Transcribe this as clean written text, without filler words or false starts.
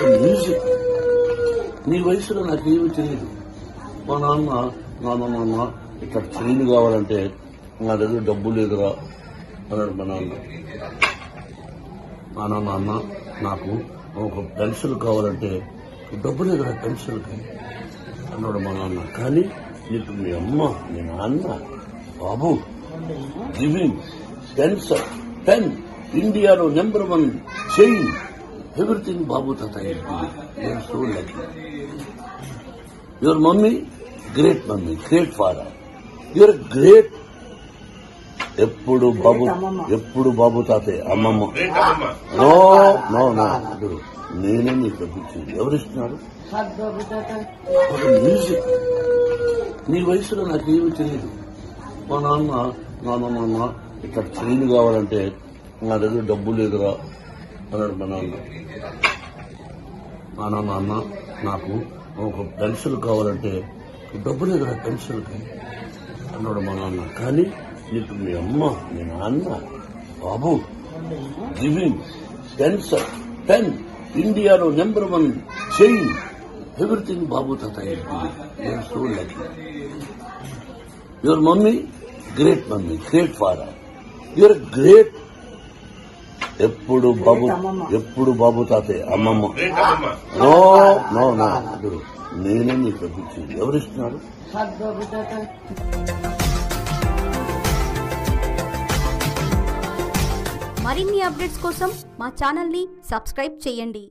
ఒక మ్యూజిక్. నీ వయసులో నాకేమీ తెలియదు. మా నాన్న ఇక్కడ చైన్ కావాలంటే నా దగ్గర డబ్బు లేదురా అన్నాడు మా నాన్న. నాకు ఒక పెన్సిల్ కావాలంటే డబ్బు లేదురా పెన్సిల్కి అన్నాడు మా నాన్న. కానీ నీకు మీ అమ్మ మీ నాన్న బాబు గివింగ్ పెన్ ఇండియాలో నెంబర్ 1 చైన్ ఎవ్రీథింగ్ బాబు తాత. నేను so lucky. Your mummy great mummy, great father, your great. ఎప్పుడు బాబు తాతయ్య అమ్మమ్మ. నో నేనే నీకు పంపించింది. ఎవరిస్తున్నారు? ఒక మ్యూజిక్. నీ వయసులో నాకేమీ తెలియదు. మా నాన్న ఇక్కడ చైన్ కావాలంటే నా దగ్గర డబ్బు లేదురా అన్నాడు మా నాన్న. నాకు ఒక పెన్సిల్ కావాలంటే డబ్బు లేదురా పెన్సిల్కి అన్నాడు మా నాన్న. కానీ నీకు మీ అమ్మ మీ నాన్న బాబు గివింగ్ పెన్ ఇండియాలో నెంబర్ 1 చైన్ ఎవ్రీథింగ్ బాబు తాత. నేను so lucky. Your mummy great mummy, great father, your great. ఎప్పుడు బాబు తాతయ్య అమ్మమ్మ. నో నేనే నీకు పంపించింది. ఎవరిస్తున్నారు? మరిన్ని అప్డేట్స్ కోసం మా ఛానల్ ని సబ్స్క్రైబ్ చేయండి.